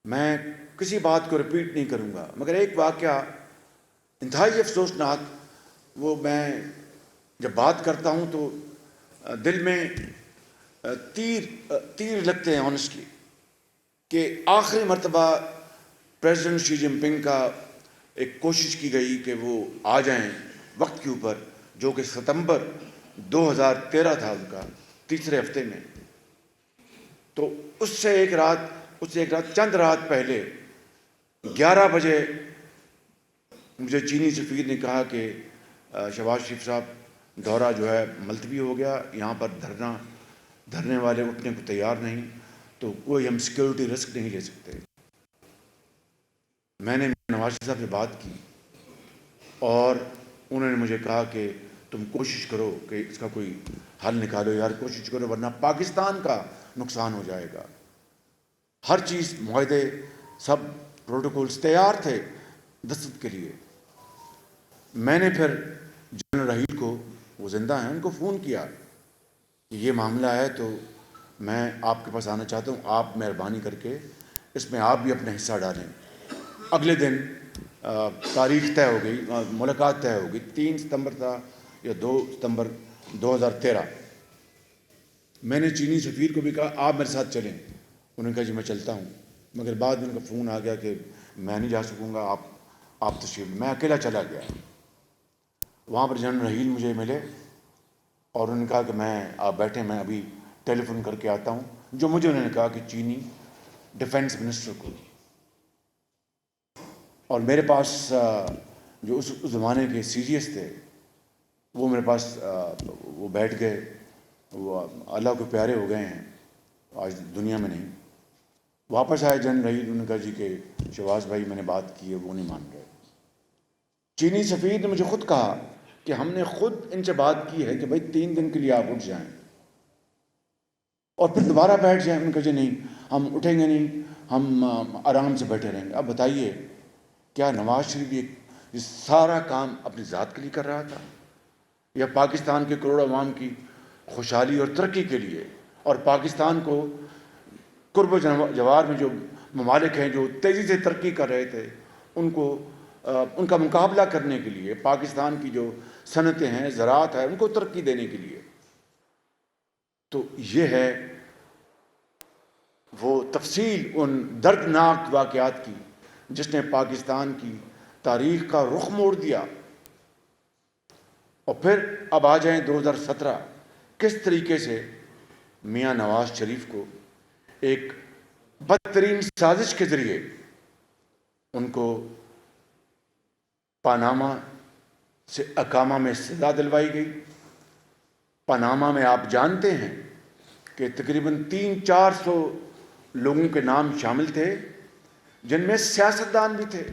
میں کسی بات کو رپیٹ نہیں کروں گا، مگر ایک واقعہ انتہائی افسوسناک، وہ میں جب بات کرتا ہوں تو دل میں تیر لگتے ہیں آنیسٹلی، کہ آخری مرتبہ پریزیڈنٹ شی جن پنگ کا ایک کوشش کی گئی کہ وہ آ جائیں وقت کے اوپر، جو کہ ستمبر 2013 تھا ان کا تیسرے ہفتے میں. تو اس سے ایک رات چند رات پہلے 11 بجے مجھے چینی سفیر نے کہا کہ شہباز شریف صاحب دورہ جو ہے ملتوی ہو گیا، یہاں پر دھرنے والے اٹھنے کو تیار نہیں، تو کوئی ہم سیکیورٹی رسک نہیں لے سکتے. میں نے نواز شریف صاحب سے بات کی اور انہوں نے مجھے کہا کہ تم کوشش کرو کہ اس کا کوئی حل نکالو یار، کوشش کرو ورنہ پاکستان کا نقصان ہو جائے گا. ہر چیز، معاہدے، سب پروٹوکولز تیار تھے دستخط کے لیے. میں نے پھر جنرل رحیل کو، وہ زندہ ہیں، ان کو فون کیا کہ یہ معاملہ ہے تو میں آپ کے پاس آنا چاہتا ہوں، آپ مہربانی کر کے اس میں آپ بھی اپنا حصہ ڈالیں. اگلے دن تاریخ طے ہو گئی، ملاقات طے ہو گئی، 3 ستمبر تھا یا 2 ستمبر 2013. میں نے چینی سفیر کو بھی کہا آپ میرے ساتھ چلیں، انہوں نے کہا جی میں چلتا ہوں، مگر بعد میں ان کا فون آ گیا کہ میں نہیں جا سکوں گا، آپ تشریف. میں اکیلا چلا گیا. وہاں پر جنرل رحیل مجھے ملے اور انہوں نے کہا کہ آپ بیٹھیں، میں ابھی ٹیلی فون کر کے آتا ہوں، جو مجھے انہوں نے کہا کہ چینی ڈیفینس منسٹر کو. اور میرے پاس جو اس زمانے کے سی جی ایس تھے وہ میرے پاس وہ بیٹھ گئے، وہ اللہ کو پیارے ہو گئے ہیں، آج دنیا میں نہیں. واپس آئے جنرل رحیل، انہوں نے کہا جی کہ شہباز بھائی میں نے بات کی ہے، وہ نہیں مان رہے. چینی سفیر نے مجھے خود کہا کہ ہم نے خود ان سے بات کی ہے کہ بھائی 3 دن کے لیے آپ اٹھ جائیں اور پھر دوبارہ بیٹھ جائیں. ان کا جی نہیں، ہم اٹھیں گے نہیں، ہم آرام سے بیٹھے رہیں گے. اب بتائیے، کیا نواز شریف یہ سارا کام اپنی ذات کے لیے کر رہا تھا یا پاکستان کے کروڑ عوام کی خوشحالی اور ترقی کے لیے، اور پاکستان کو قرب و جوار میں جو ممالک ہیں جو تیزی سے ترقی کر رہے تھے ان کا مقابلہ کرنے کے لیے، پاکستان کی جو صنعتیں ہیں، زراعت ہے، ان کو ترقی دینے کے لیے. تو یہ ہے وہ تفصیل ان دردناک واقعات کی جس نے پاکستان کی تاریخ کا رخ موڑ دیا. اور پھر اب آ جائیں 2017، کس طریقے سے میاں نواز شریف کو ایک بدترین سازش کے ذریعے ان کو پاناما سے اقامہ میں سزا دلوائی گئی. پاناما میں آپ جانتے ہیں کہ تقریباً 300-400 لوگوں کے نام شامل تھے، جن میں سیاستدان بھی تھے،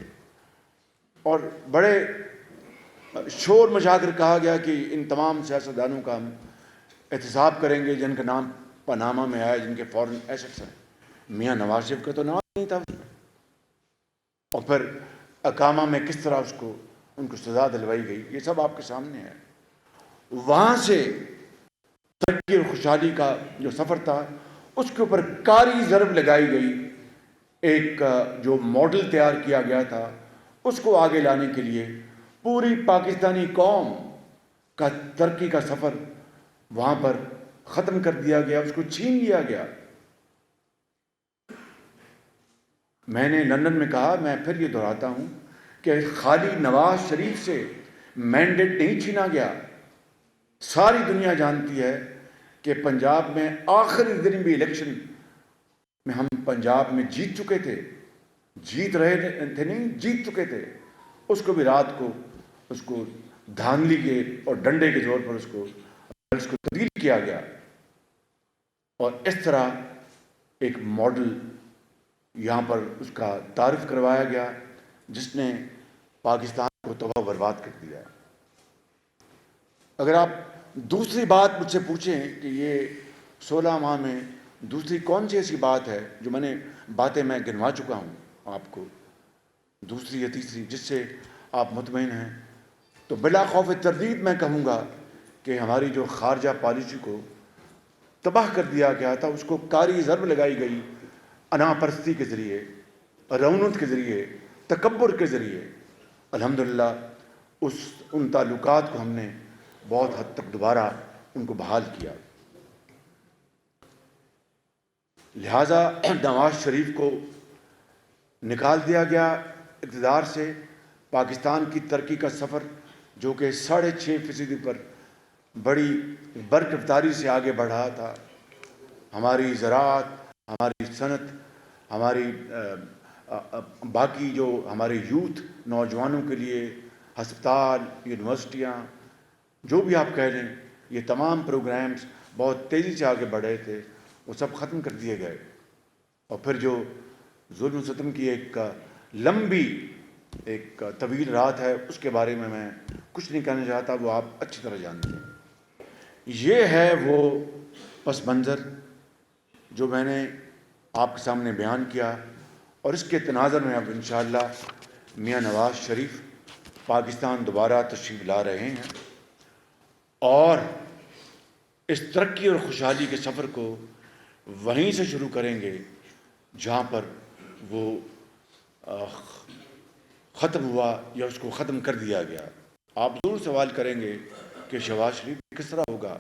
اور بڑے شور مچا کر کہا گیا کہ ان تمام سیاستدانوں کا ہم احتساب کریں گے جن کا نام پاناما میں آیا، جن کے فورن ایسٹس ہیں. میاں نواز شریف کا تو نام نہیں تھا. اور پھر اقامہ میں کس طرح ان کو سزا دلوائی گئی، یہ سب آپ کے سامنے ہے. وہاں سے ترقی اور خوشحالی کا جو سفر تھا اس کے اوپر کاری ضرب لگائی گئی. ایک جو ماڈل تیار کیا گیا تھا اس کو آگے لانے کے لیے پوری پاکستانی قوم کا ترقی کا سفر وہاں پر ختم کر دیا گیا، اس کو چھین لیا گیا. میں نے لندن میں کہا، میں پھر یہ دہراتا ہوں کہ خالی نواز شریف سے مینڈیٹ نہیں چھینا گیا. ساری دنیا جانتی ہے کہ پنجاب میں آخری دن بھی الیکشن میں ہم پنجاب میں جیت چکے تھے، جیت رہے تھے نہیں، جیت چکے تھے. اس کو بھی رات کو اس کو دھاندلی کے اور ڈنڈے کے زور پر اس کو تبدیل کیا گیا. اور اس طرح ایک ماڈل یہاں پر اس کا تعارف کروایا گیا جس نے پاکستان کو تباہ برباد کر دیا. اگر آپ دوسری بات مجھ سے پوچھیں کہ یہ 16 ماہ میں دوسری کون سی ایسی بات ہے جو باتیں میں گنوا چکا ہوں آپ کو، دوسری یا تیسری جس سے آپ مطمئن ہیں، تو بلا خوف تردید میں کہوں گا کہ ہماری جو خارجہ پالیسی کو تباہ کر دیا گیا تھا، اس کو کاری ضرب لگائی گئی انا پرستی کے ذریعے. رونت کے ذریعے، تکبر کے ذریعے الحمدللہ ان تعلقات کو ہم نے بہت حد تک دوبارہ ان کو بحال کیا۔ لہٰذا نواز شریف کو نکال دیا گیا اقتدار سے۔ پاکستان کی ترقی کا سفر جو کہ 6.5% پر بڑی بررفتاری سے آگے بڑھ رہا تھا، ہماری زراعت، ہماری صنعت، ہماری باقی جو ہمارے یوتھ نوجوانوں کے لیے ہسپتال، یونیورسٹیاں، جو بھی آپ کہہ لیں، یہ تمام پروگرامز بہت تیزی سے آگے بڑھ رہے تھے، وہ سب ختم کر دیے گئے۔ اور پھر جو ظلم و ستم کی ایک لمبی ایک طویل رات ہے، اس کے بارے میں کچھ نہیں کہنا چاہتا، وہ آپ اچھی طرح جانتے ہیں۔ یہ ہے وہ پس منظر جو میں نے آپ کے سامنے بیان کیا، اور اس کے تناظر میں اب انشاءاللہ میاں نواز شریف پاکستان دوبارہ تشریف لا رہے ہیں، اور اس ترقی اور خوشحالی کے سفر کو وہیں سے شروع کریں گے جہاں پر وہ ختم ہوا یا اس کو ختم کر دیا گیا۔ آپ ضرور سوال کریں گے کہ شہباز شریف کس طرح ہوگا،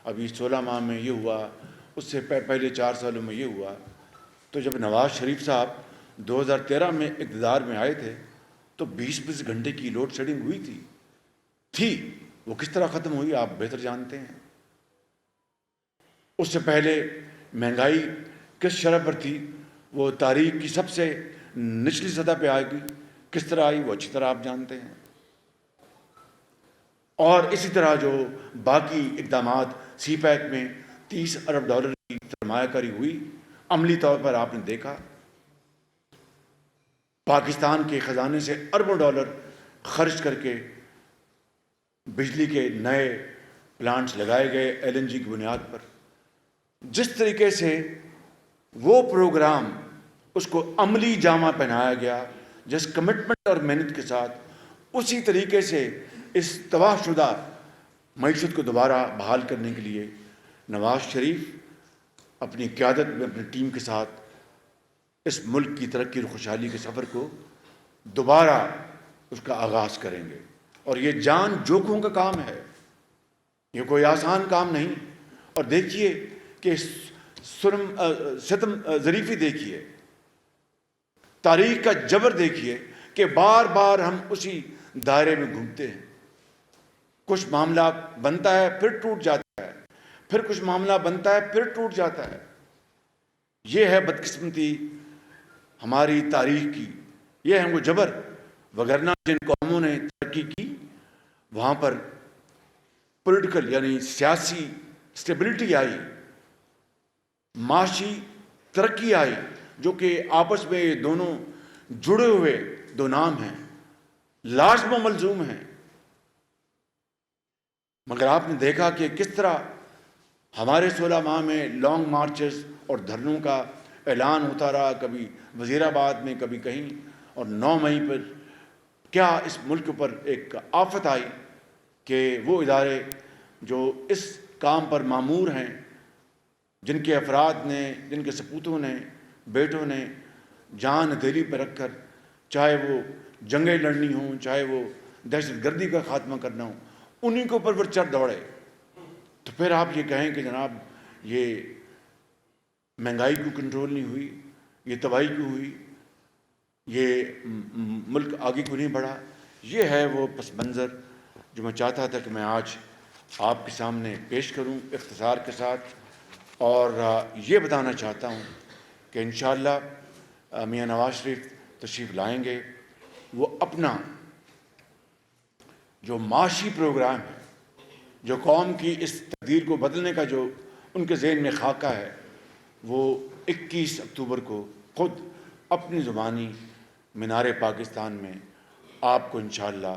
ابھی 16 ماہ میں یہ ہوا، اس سے پہلے 4 سالوں میں یہ ہوا۔ تو جب نواز شریف صاحب 2013 میں اقتدار میں آئے تھے تو 20 گھنٹے کی لوڈ شیڈنگ ہوئی تھی، وہ کس طرح ختم ہوئی آپ بہتر جانتے ہیں۔ اس سے پہلے مہنگائی کس شرح پر تھی، وہ تاریخ کی سب سے نچلی سطح پہ آئے گی، کس طرح آئی وہ اچھی طرح آپ جانتے ہیں۔ اور اسی طرح جو باقی اقدامات، سی پیک میں 30 ارب ڈالر کی سرمایہ کاری ہوئی، عملی طور پر آپ نے دیکھا پاکستان کے خزانے سے اربوں ڈالر خرچ کر کے بجلی کے نئے پلانٹس لگائے گئے LNG کی بنیاد پر۔ جس طریقے سے وہ پروگرام اس کو عملی جامہ پہنایا گیا، جس کمٹمنٹ اور محنت کے ساتھ، اسی طریقے سے اس تباہ شدہ معیشت کو دوبارہ بحال کرنے کے لیے نواز شریف اپنی قیادت میں اپنی ٹیم کے ساتھ اس ملک کی ترقی اور خوشحالی کے سفر کو دوبارہ اس کا آغاز کریں گے۔ اور یہ جان جوکھوں کا کام ہے، یہ کوئی آسان کام نہیں۔ اور دیکھیے کہ ستم ظریفی دیکھیے، تاریخ کا جبر دیکھیے کہ بار بار ہم اسی دائرے میں گھومتے ہیں۔ کچھ معاملہ بنتا ہے پھر ٹوٹ جاتا ہے، پھر کچھ معاملہ بنتا ہے پھر ٹوٹ جاتا ہے۔ یہ ہے بدقسمتی ہماری تاریخ کی، یہ ہے وہ جبر۔ وگرنہ جن قوموں نے ترقی کی وہاں پر پولیٹیکل یعنی سیاسی سٹیبلٹی آئی، معاشی ترقی آئی، جو کہ آپس میں یہ دونوں جڑے ہوئے دو نام ہیں، لازم و ملزوم ہیں۔ مگر آپ نے دیکھا کہ کس طرح ہمارے 16 ماہ میں لانگ مارچز اور دھرنوں کا اعلان ہوتا رہا، کبھی وزیر آباد میں کبھی کہیں، اور 9 مئی پر کیا اس ملک پر ایک آفت آئی کہ وہ ادارے جو اس کام پر مامور ہیں، جن کے افراد نے، جن کے سپوتوں نے، بیٹوں نے جان ہتھیلی پر رکھ کر، چاہے وہ جنگیں لڑنی ہوں، چاہے وہ دہشت گردی کا خاتمہ کرنا ہو، انہی کے اوپر پر چڑھ دوڑے۔ تو پھر آپ یہ کہیں کہ جناب یہ مہنگائی کو کنٹرول نہیں ہوئی، یہ تباہی کیوں ہوئی، یہ ملک آگے کیوں نہیں بڑھا۔ یہ ہے وہ پس منظر جو میں چاہتا تھا کہ میں آج آپ کے سامنے پیش کروں اختصار کے ساتھ، اور یہ بتانا چاہتا ہوں کہ انشاءاللہ میاں نواز شریف تشریف لائیں گے، وہ اپنا جو معاشی پروگرام ہے، جو قوم کی اس تقدیر کو بدلنے کا جو ان کے ذہن میں خاکہ ہے، وہ 21 اکتوبر کو خود اپنی زبانی مینار پاکستان میں آپ کو انشاءاللہ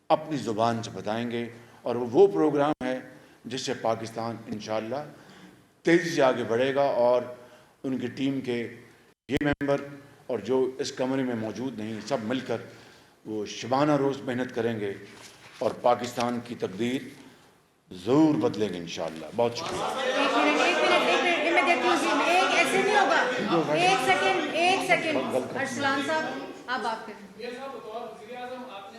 اپنی زبان سے بتائیں گے۔ اور وہ پروگرام ہے جس سے پاکستان انشاءاللہ تیزی سے آگے بڑھے گا، اور ان کی ٹیم کے یہ ممبر اور جو اس کمرے میں موجود نہیں، سب مل کر وہ شبانہ روز محنت کریں گے اور پاکستان کی تقدیر ضرور بدلیں گے انشاءاللہ۔ بہت شکریہ۔ ایک منٹ میں دیتی ہوں جی، ایسے نہیں ہوگا، ایک سیکنڈ سیکنڈ ارسلان صاحب آپ بات کریں. میئر صاحب بطور وزیر اعظم آپ نے